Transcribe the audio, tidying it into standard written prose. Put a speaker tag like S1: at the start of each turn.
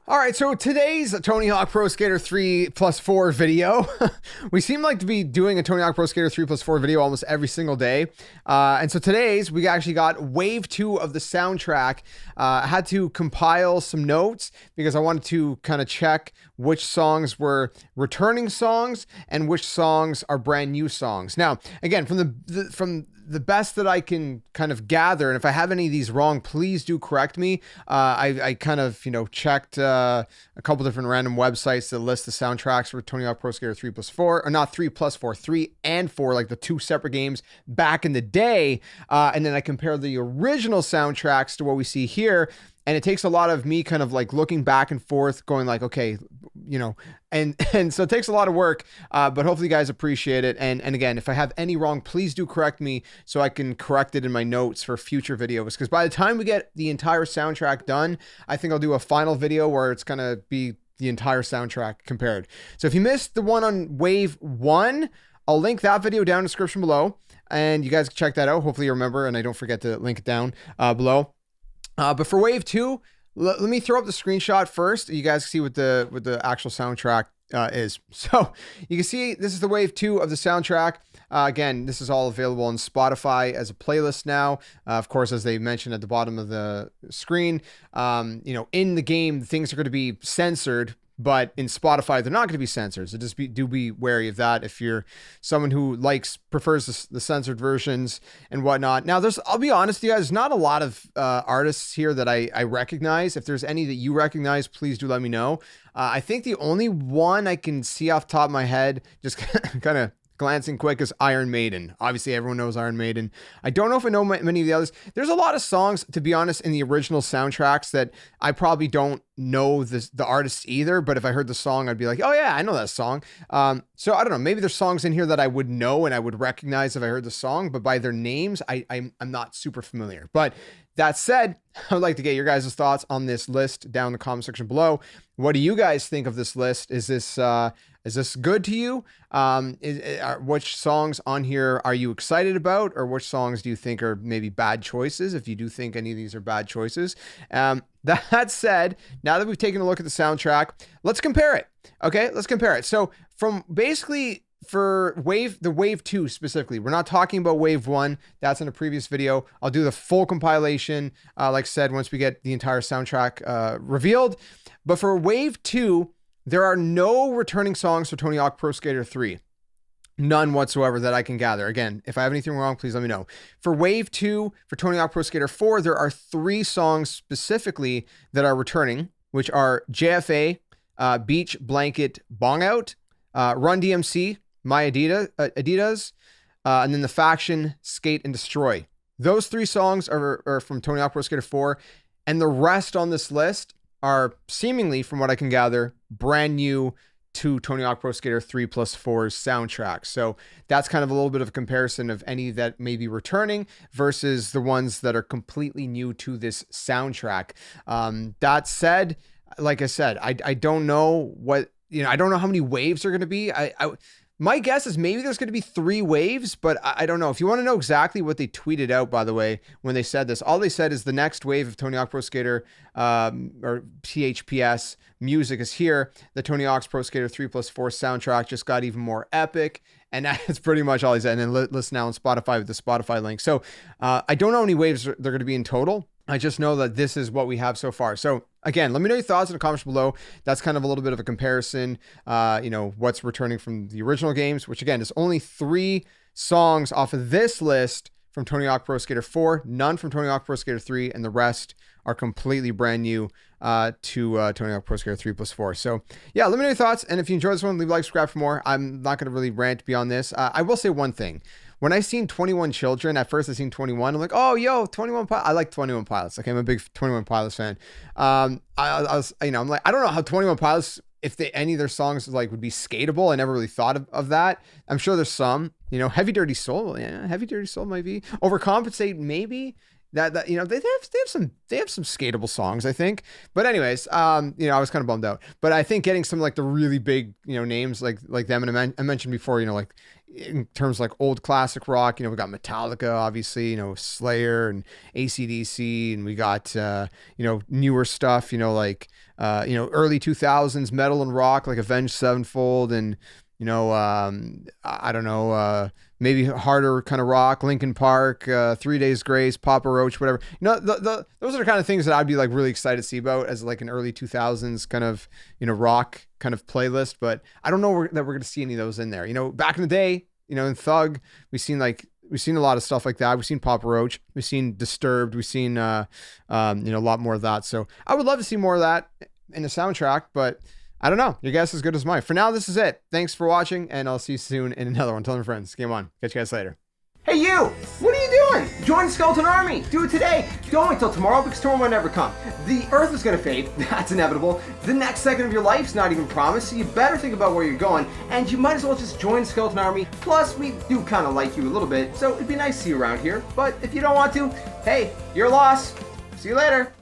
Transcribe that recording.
S1: All right, so today's Tony Hawk Pro Skater 3+4 video, we seem like to be doing a Tony Hawk Pro Skater 3+4 video almost every single day. And so today's, we actually got wave 2 of the soundtrack. I had to compile some notes because I wanted to kind of check which songs were returning songs and which songs are brand new songs. Now, again, from the best that I can kind of gather, and if I have any of these wrong, please do correct me. I kind of, checked a couple different random websites that list the soundtracks for Tony Hawk Pro Skater 3+4, or not 3+4, 3 and 4, like the two separate games back in the day. And then I compared the original soundtracks to what we see here. And it takes a lot of me kind of like looking back and forth, going like, okay, and so it takes a lot of work, but hopefully you guys appreciate it. And again, if I have any wrong, please do correct me so I can correct it in my notes for future videos. Because by the time we get the entire soundtrack done, I think I'll do a final video where it's going to be the entire soundtrack compared. So if you missed the one on wave 1, I'll link that video down in the description below. And you guys can check that out. Hopefully you remember, and I don't forget to link it down below. But for wave 2, let me throw up the screenshot first. You guys can see what the actual soundtrack is. So you can see this is the wave 2 of the soundtrack. Again, this is all available on Spotify as a playlist now. Of course, as they mentioned at the bottom of the screen, in the game, things are going to be censored. But in Spotify, they're not going to be censored. So just do be wary of that if you're someone who prefers the censored versions and whatnot. Now, I'll be honest with you guys, there's not a lot of artists here that I recognize. If there's any that you recognize, please do let me know. I think the only one I can see off the top of my head, just kind of glancing quick, is Iron Maiden. Obviously, everyone knows Iron Maiden. I don't know if I know many of the others. There's a lot of songs, to be honest, in the original soundtracks that I probably don't know the artists either, but if I heard the song, I'd be like, oh yeah, I know that song. So I don't know, maybe there's songs in here that I would know and I would recognize if I heard the song, but by their names, I'm not super familiar. But that said, I would like to get your guys' thoughts on this list down in the comment section below. What do you guys think of this list? Is this good to you? Which songs on here are you excited about, or which songs do you think are maybe bad choices, if you do think any of these are bad choices? That said, now that we've taken a look at the soundtrack, let's compare it. Okay, let's compare it. So from basically for the wave 2 specifically, we're not talking about wave 1. That's in a previous video. I'll do the full compilation, like I said, once we get the entire soundtrack revealed. But for wave 2, there are no returning songs for Tony Hawk Pro Skater 3. None whatsoever that I can gather. Again, if I have anything wrong, please let me know. For wave 2, for Tony Hawk Pro Skater 4, there are 3 songs specifically that are returning, which are JFA, Beach Blanket Bong Out, Run DMC, My Adidas, and then the Faction Skate and Destroy. Those 3 songs are from Tony Hawk Pro Skater 4, and the rest on this list are seemingly, from what I can gather, brand new to Tony Hawk Pro Skater 3+4's soundtrack. So that's kind of a little bit of a comparison of any that may be returning versus the ones that are completely new to this soundtrack. That said, like I said, I don't know what, I don't know how many waves are going to be. My guess is maybe there's going to be 3 waves, but I don't know. If you want to know exactly what they tweeted out, by the way, when they said this, all they said is the next wave of Tony Hawk Pro Skater or THPS music is here. The Tony Hawk's Pro Skater 3+4 soundtrack just got even more epic. And that's pretty much all he said. And then listen now on Spotify with the Spotify link. So I don't know how many waves they're going to be in total. I just know that this is what we have so far. So again, let me know your thoughts in the comments below. That's kind of a little bit of a comparison, what's returning from the original games, which again is only 3 songs off of this list from Tony Hawk Pro Skater 4, none from Tony Hawk Pro Skater 3, and the rest are completely brand new to Tony Hawk Pro Skater 3+4. So yeah, let me know your thoughts. And if you enjoyed this one, leave a like, subscribe for more. I'm not going to really rant beyond this. I will say one thing. When I seen 21 Children, at first I seen 21. I'm like, oh, yo, 21 Pilots. I like 21 Pilots. Okay, I'm a big 21 Pilots fan. I'm like, I don't know how 21 Pilots, if any of their songs would be skatable. I never really thought of that. I'm sure there's some, Heavy Dirty Soul. Yeah, Heavy Dirty Soul might be. Overcompensate, maybe. that you know, they have some skatable songs, I think. But anyways, you know, I was kind of bummed out. But I think getting some like the really big, you know, names like them, and I mentioned before, you know, like in terms of like old classic rock, you know, we got Metallica, obviously, you know, Slayer and AC/DC, and we got you know, newer stuff, you know, like you know, early 2000s metal and rock like Avenged Sevenfold, and you know, I don't know, maybe harder kind of rock, Linkin Park, 3 Days Grace, Papa Roach, whatever. You know, those are the kind of things that I'd be like really excited to see about as like an early 2000s kind of, you know, rock kind of playlist. But I don't know that we're going to see any of those in there. You know, back in the day, you know, in Thug, we've seen a lot of stuff like that. We've seen Papa Roach, we've seen Disturbed, we've seen, you know, a lot more of that. So I would love to see more of that in the soundtrack, but I don't know. Your guess is as good as mine. For now, this is it. Thanks for watching, and I'll see you soon in another one. Tell your friends. Game on. Catch you guys later.
S2: Hey you! What are you doing? Join the Skeleton Army! Do it today! Don't wait till tomorrow because tomorrow might never come. The Earth is gonna fade, that's inevitable. The next second of your life's not even promised, so you better think about where you're going, and you might as well just join the Skeleton Army. Plus, we do kinda like you a little bit, so it'd be nice to see you around here. But if you don't want to, hey, your loss. See you later!